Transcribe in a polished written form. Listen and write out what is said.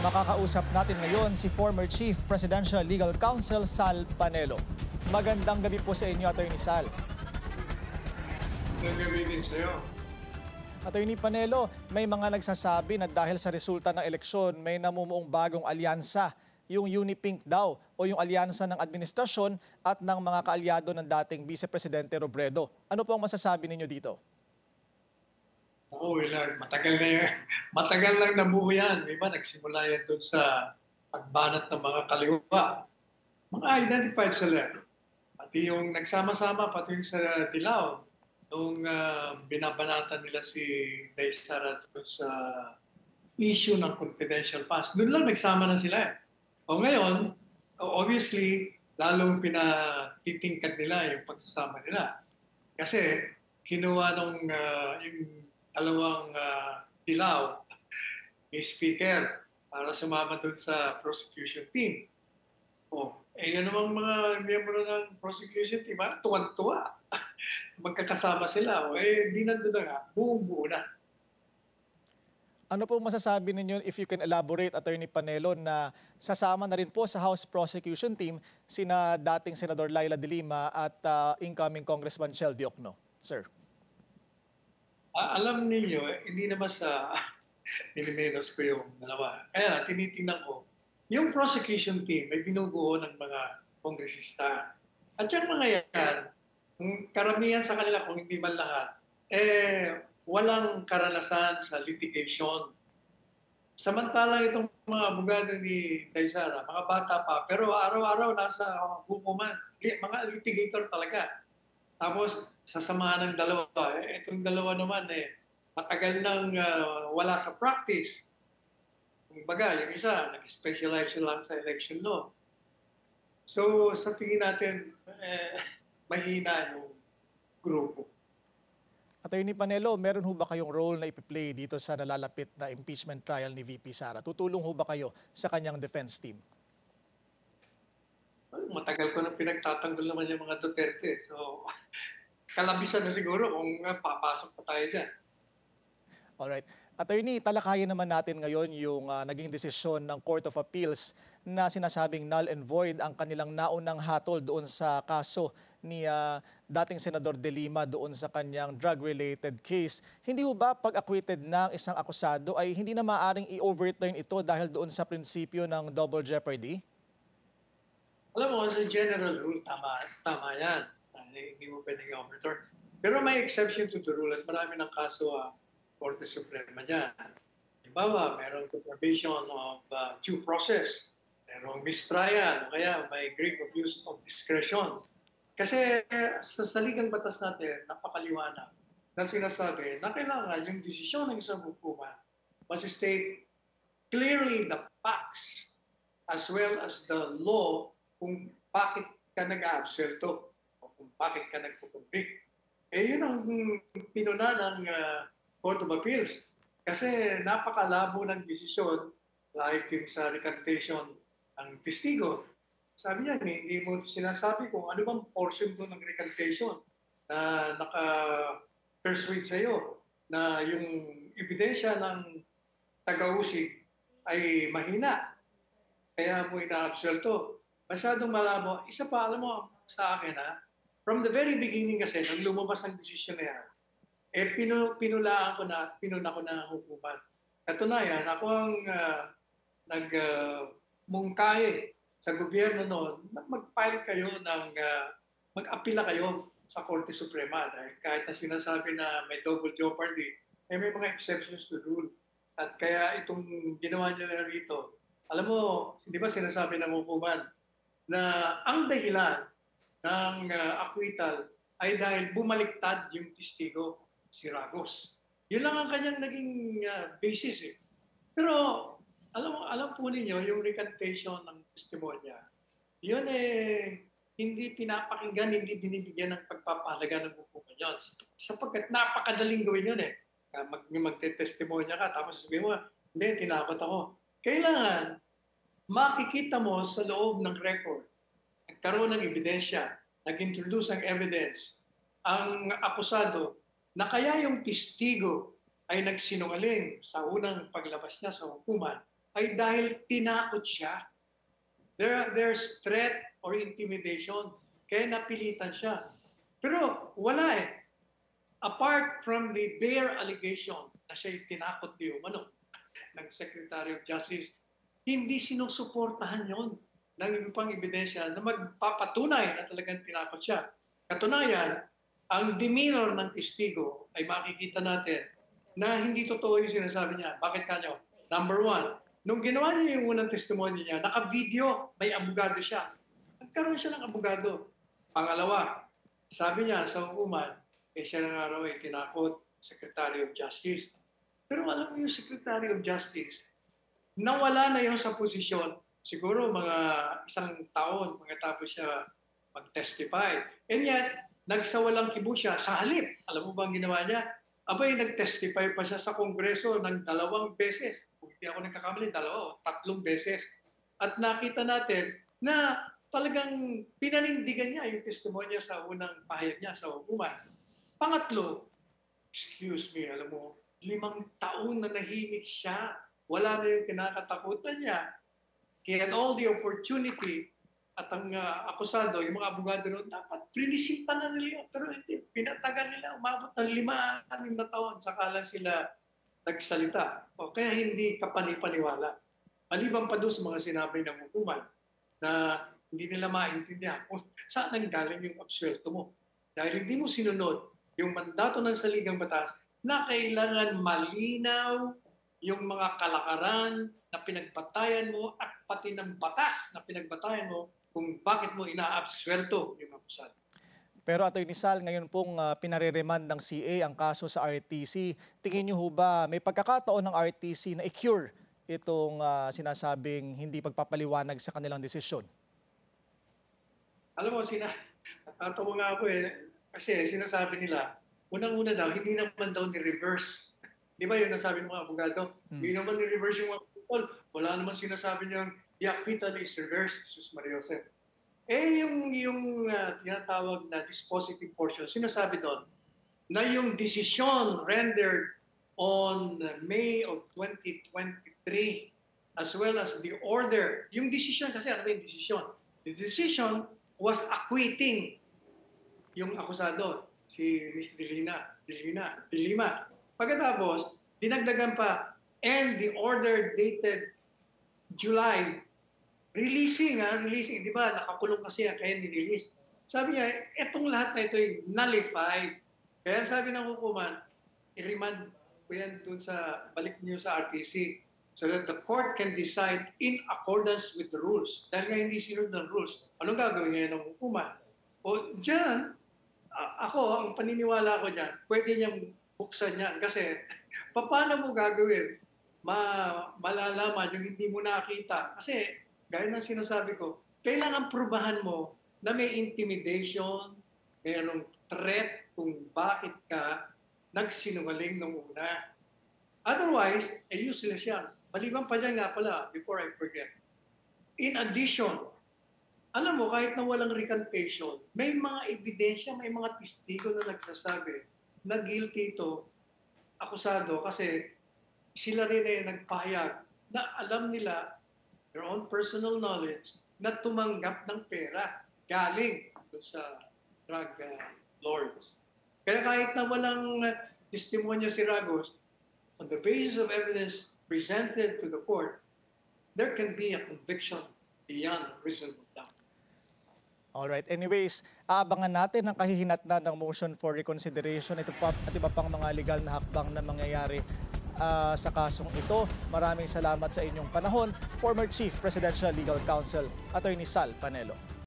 Makakausap natin ngayon si former Chief Presidential Legal Counsel Sal Panelo. Magandang gabi po sa inyo, Attorney Sal. Magandang gabi din sa iyo. Attorney Panelo, may mga nagsasabi na dahil sa resulta ng eleksyon, may namumuong bagong alyansa, yung Unipink daw o yung alyansa ng administrasyon at ng mga kaalyado ng dating Vice Presidente Robredo. Ano po ang masasabi ninyo dito? Oo, Willard, matagal na yan. Matagal lang nabuo yan. Diba, nagsimula yan doon sa pagbanat ng mga kaliwa. Mga identified sila. Pati yung nagsama-sama, pati yung sa Dilao, nung binabanatan nila si Daysara doon sa issue ng confidential funds. Doon lang nagsama na sila. O ngayon, obviously, lalong pinatitingkad nila yung pagsasama nila. Kasi kinuha nung yung dalawang Dilao ni Speaker para sumama doon sa prosecution team. Yan namang mga miyembro ng prosecution team, tuwan-tuwa. Magkakasama sila. Di nandun na nga, buong-buo na. Ano po masasabi ninyo, if you can elaborate, Attorney Panelo, na sasama na rin po sa House Prosecution Team sina dating Senador Laila De Lima at incoming Congressman Chel Diokno? Sir. Alam ninyo, hindi naman sa minimenos ko yung dalawa. Kaya tinitingnan ko, yung prosecution team ay binubuo ng mga kongresista. At yung mga yan, karamihan sa kanila, kung hindi man lahat, walang karanasan sa litigation. Samantalang itong mga abogado ni Daysara, mga bata pa, pero araw-araw nasa hukuman. Mga litigator talaga. Tapos, sasamahan ng dalawa. Itong dalawa naman, matagal nang wala sa practice. Kumbaga, yung isa, nag-specialize lang sa election law. So, sa tingin natin, mahina yung grupo. Attorney Panelo, meron ho ba kayong role na ipi-play dito sa nalalapit na impeachment trial ni VP Sara? Tutulong ho ba kayo sa kanyang defense team? Matagal ko na pinagtatanggol naman yung mga Duterte. So, kalabisan na siguro kung papasok pa tayo dyan. Alright. Attorney, talakayan naman natin ngayon yung naging desisyon ng Court of Appeals na sinasabing null and void ang kanilang naunang hatol doon sa kaso ni dating Senador De Lima doon sa kanyang drug-related case. Hindi ho ba pag acquitted ng isang akusado ay hindi na maaaring i-overturn ito dahil doon sa prinsipyo ng double jeopardy? Alam mo, sa general rule, tama yan. Hindi mo pwedeng i-overturn. Pero may exception to the rule at marami ng kaso Korte Suprema dyan. Halimbawa, merong deprivation of due process, merong mistrial, kaya may grave abuse of discretion. Kasi sa saligang batas natin, napakaliwanag na sinasabi na kailangan yung desisyon ng isang hukuman must state clearly the facts as well as the law kung bakit ka nag-aabserto o kung bakit ka nagpupunbik. Yun ang pinuna ng Court of Appeals. Kasi napakalabo ng desisyon, like yung sa recantation ng testigo. Sabi niya, hindi mo sinasabi kung ano bang portion doon ng recantation na naka-persuade sa'yo na yung ebidensya ng taga-usig ay mahina. Kaya mo ina-absuelto. Masyadong malabo. Isa pa, alam mo, sa akin from the very beginning kasi, nang lumabas ang desisyon na yan, pinulaan ko na at pinuna ko na ang hukuman. Katunayan, ako ang nagmungkahi sa gobyerno noon na mag-file kayo mag-apila kayo sa Korte Suprema. Dahil kahit na sinasabi na may double jeopardy, may mga exceptions to rule. At kaya itong ginawa nyo na rito, alam mo, hindi ba sinasabi ng hukuman na ang dahilan ng acquittal ay dahil bumaliktad yung testigo, si Ragos. Yun lang ang kanyang naging basis. Pero alam po ninyo, yung recantation ng testimonya, yun hindi pinapakinggan, hindi binibigyan ng pagpapahalaga ng hukuman yun. Sapagkat napakadaling gawin yun magte-testimonya ka, tapos sabihin mo, hindi, tinakot ako. Kailangan makikita mo sa loob ng record, nagkaroon ng ebidensya, nag-introduce ang evidence, ang akusado, na kaya yung testigo ay nagsinungaling sa unang paglabas niya sa hukuman, ay dahil tinakot siya. There's threat or intimidation. Kaya napilitan siya. Pero wala eh. Apart from the bare allegation na siya'y tinakot di umano ng Secretary of Justice, hindi sinusuportahan yon ng iba pang ebidensya na magpapatunay na talagang tinakot siya. Katunayan, ang demeanor ng testigo ay makikita natin na hindi totoo yung sinasabi niya. Bakit kanyo? Number one, nung ginawa niya yung unang testimonya niya, naka-video, may abogado siya. Nagkaroon siya ng abogado. Pangalawa, sabi niya sa hukuman, siya na nga raw ay tinakot, Secretary of Justice. Pero alam mo yung Secretary of Justice, nawala na yung sa posisyon. Siguro mga isang taon pagkatapos siya mag-testify. And yet, nagsawalang kibo siya sa halip. Alam mo bang ginawa niya? Abay, nag-testify pa siya sa Kongreso ng 2 beses. Kung hindi ako nagkakamali, 2 o 3 beses. At nakita natin na talagang pinanindigan niya yung testimonya sa unang pahayag niya sa hukuman. Pangatlo, excuse me, alam mo, 5 taon na nahimik siya. Wala na yung kinakatakutan niya. He had all the opportunity at ang akusado, yung mga abogado noon, dapat prinisita na nila yun. Pero hindi, pinatagal nila, umabot ng 5-6 na taon, saka lang sila nagsalita. O kaya hindi kapanipaniwala. Maliban pa doon sa mga sinabi ng hukuman na hindi nila maintindihan kung saan nanggaling yung absuelto mo. Dahil hindi mo sinunod yung mandato ng saligang batas na kailangan malinaw yung mga kalakaran na pinagbatayan mo at pati ng batas na pinagbatayan mo kung bakit mo ina-absuelto yung akusado. Pero Attorney Sal, ngayon pong pinare-remand ng CA ang kaso sa RTC. Tingin niyo ho ba may pagkakataon ng RTC na i-cure itong sinasabing hindi pagpapaliwanag sa kanilang desisyon? Alam mo, natatawa nga ako kasi sinasabi nila, unang-una daw, hindi naman daw ni-reverse. Di ba yun nasabi ng mga abogado? Hindi naman ni-reverse yung mga people. Wala naman sinasabi niyang the acquittal is reversed, Jesus Maria Jose. Yung tinatawag na dispositive portion, sinasabi doon na yung decision rendered on May of 2023 as well as the order. Yung decision kasi, ano ba yung decision? The decision was acquitting yung akusado, si Ms. De Lima. Pagkatapos, dinagdagan pa, and the order dated July, releasing, di ba? Nakakulong kasi yan, kaya nirelease. Sabi niya, etong lahat na ito ay nullified. Kaya sabi ng hukuman, i-remand ko yan dun sa, balik niyo sa RTC so that the court can decide in accordance with the rules. Dahil nga hindi sinunod ng rules, anong gagawin ngayon ng hukuman? O dyan, ako, ang paniniwala ko dyan, pwede niyang buksan yan. Kasi, paano mo gagawin? Malalaman yung hindi mo nakita. Kasi, gaya ng sinasabi ko, kailangan prubahan mo na may intimidation, mayroong threat kung bakit ka nagsinungaling nung una. Otherwise, useless yan. Maliban pa dyan nga pala, before I forget. In addition, alam mo, kahit na walang recantation, may mga ebidensya, may mga testigo na nagsasabi na guilty ito, akusado, kasi sila rin ay nagpahayag na alam nila, their own personal knowledge, na tumanggap ng pera galing sa drug lords. Kaya kahit na walang testimonya si Ragos, on the basis of evidence presented to the court, there can be a conviction beyond reasonable doubt. Alright, anyways, aabangan natin ang kahihinatnan ng motion for reconsideration at iba pang mga legal na hakbang na mangyayari sa kasong ito. Maraming salamat sa inyong panahon, former Chief Presidential Legal Counsel, Attorney Sal Panelo.